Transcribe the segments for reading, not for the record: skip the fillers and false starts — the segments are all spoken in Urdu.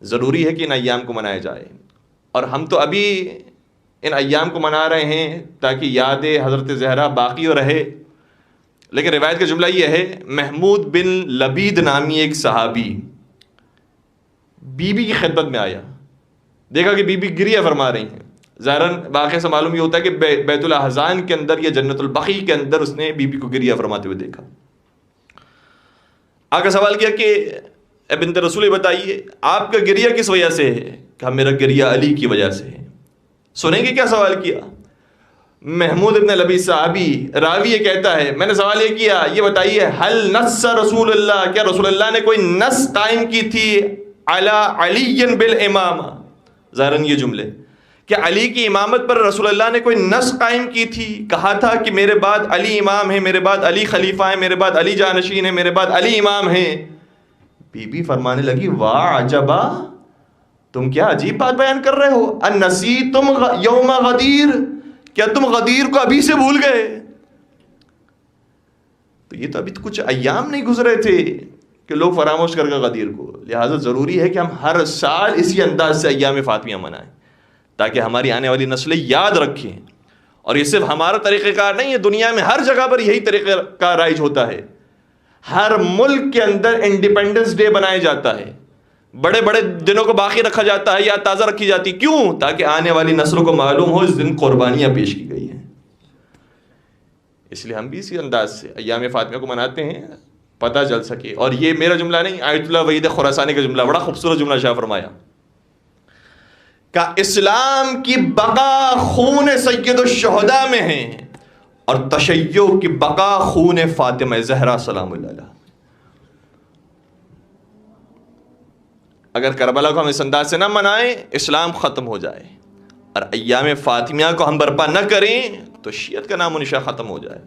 ضروری ہے کہ ان ایام کو منایا جائے. اور ہم تو ابھی ان ایام کو منا رہے ہیں تاکہ یاد حضرت زہرا باقی رہے. لیکن روایت کا جملہ یہ ہے، محمود بن لبید نامی ایک صحابی بی بی کی خدمت میں آیا، دیکھا کہ بی بی گریہ فرما رہی ہیں. ظاہراً واقعے سے معلوم یہ ہوتا ہے کہ بیت الاحزان کے اندر یا جنت البقیع کے اندر اس نے بی بی کو گریہ فرماتے ہوئے دیکھا. آ کر سوال کیا کہ اے بنت رسول بتائیے آپ کا گریہ کس وجہ سے ہے؟ کہا میرا گریہ علی کی وجہ سے ہے. سنیں گے کیا سوال کیا؟ محمود ابن لبید صحابی راوی یہ کہتا ہے میں نے سوال یہ کیا، یہ بتائیے حل نص رسول اللہ، کیا رسول اللہ نے کوئی نص قائم کی تھی علی علی بالامامہ؟ ظاہراً یہ جملے کہ علی کی امامت پر رسول اللہ نے کوئی نص قائم کی تھی، کہا تھا کہ میرے بعد علی امام ہے، میرے بعد علی خلیفہ ہے، میرے بعد علی جانشین ہے، میرے بعد علی امام ہے. بی بی فرمانے لگی واہ عجبا، تم کیا عجیب بات بیان کر رہے ہو. انسیتم یوم غدیر، کیا تم غدیر کو ابھی سے بھول گئے؟ تو یہ تو ابھی کچھ ایام نہیں گزرے تھے کہ لوگ فراموش کر گئے غدیر کو. لہٰذا ضروری ہے کہ ہم ہر سال اسی انداز سے ایام فاطمیہ منائیں تاکہ ہماری آنے والی نسلیں یاد رکھیں. اور یہ صرف ہمارا طریقہ کار نہیں ہے، دنیا میں ہر جگہ پر یہی طریقہ کار رائج ہوتا ہے. ہر ملک کے اندر انڈیپینڈنس ڈے بنایا جاتا ہے، بڑے بڑے دنوں کو باقی رکھا جاتا ہے یا تازہ رکھی جاتی. کیوں؟ تاکہ آنے والی نسلوں کو معلوم ہو اس دن قربانیاں پیش کی گئی ہیں. اس لیے ہم بھی اسی انداز سے ایام فاطمیہ کو مناتے ہیں، پتہ چل سکے. اور یہ میرا جملہ نہیں، آیت اللہ وحید خراسانی کا جملہ، بڑا خوبصورت جملہ شاہ فرمایا کہ اسلام کی بقا خون سید الشہداء میں ہے اور تشیع کی بقا خون فاطمہ زہرا سلام اللہ علیہا. اگر کربلا کو ہم اس انداز سے نہ منائیں اسلام ختم ہو جائے، اور ایام فاطمیہ کو ہم برپا نہ کریں تو شیعت کا نام و نشان ختم ہو جائے.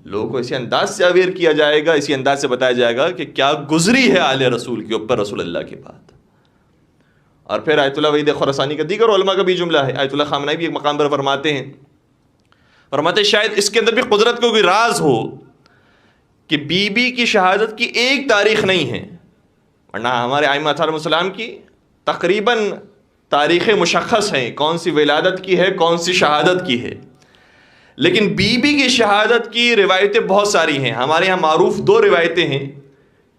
لوگوں کو اسی انداز سے اویئر کیا جائے گا، اسی انداز سے بتایا جائے گا کہ کیا گزری ہے آل رسول کے اوپر رسول اللہ کے بعد. اور پھر آیت اللہ وحید خراسانی کا دیگر علماء کا بھی جملہ ہے. آیت اللہ خامنہئی بھی ایک مقام پر فرماتے ہیں، فرماتے شاید اس کے اندر بھی قدرت کو کوئی راز ہو کہ بی بی کی شہادت کی ایک تاریخ نہیں ہے، ورنہ ہمارے ائمہ علیہم السلام کی تقریباً تاریخیں مشخص ہیں، کون سی ولادت کی ہے، کون سی شہادت کی ہے. لیکن بی بی کی شہادت کی روایتیں بہت ساری ہیں. ہمارے یہاں معروف 2 روایتیں ہیں،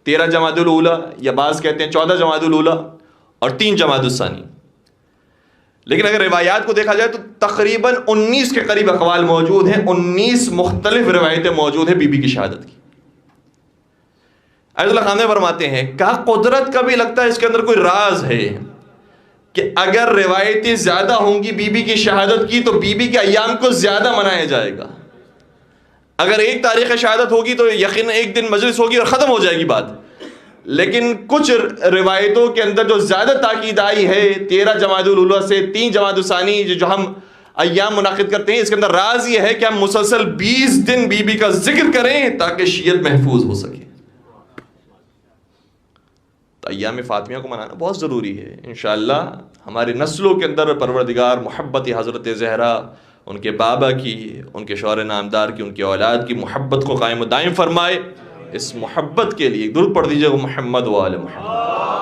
13 جمادی الاولیٰ یا بعض کہتے ہیں 14 جمادی الاولیٰ اور 3 جمادی الثانی. لیکن اگر روایات کو دیکھا جائے تو تقریباً 19 کے قریب اقوال موجود ہیں، 19 مختلف روایتیں موجود ہیں بی بی کی شہادت کی. آیت اللہ خامنہئی فرماتے ہیں کہا قدرت کا بھی لگتا ہے اس کے اندر کوئی راز ہے کہ اگر روایتیں زیادہ ہوں گی بی بی کی شہادت کی تو بی بی کے ایام کو زیادہ منایا جائے گا. اگر ایک تاریخ شہادت ہوگی تو یقیناً ایک دن مجلس ہوگی اور ختم ہو جائے گی بات. لیکن کچھ روایتوں کے اندر جو زیادہ تاکید آئی ہے 13 جمادی الاولیٰ سے 3 جمادی الثانی جو ہم ایام منعقد کرتے ہیں، اس کے اندر راز یہ ہے کہ ہم مسلسل 20 دن بی بی کا ذکر کریں تاکہ شیعت محفوظ ہو سکے. تو ایام فاطمیہ کو منانا بہت ضروری ہے. انشاءاللہ ہماری نسلوں کے اندر پروردگار محبت حضرت زہرا، ان کے بابا کی، ان کے شوہر نامدار کی، ان کے اولاد کی محبت کو قائم و دائم فرمائے. اس محبت کے لیے درود پڑھ دیجیے محمد و آل محمد.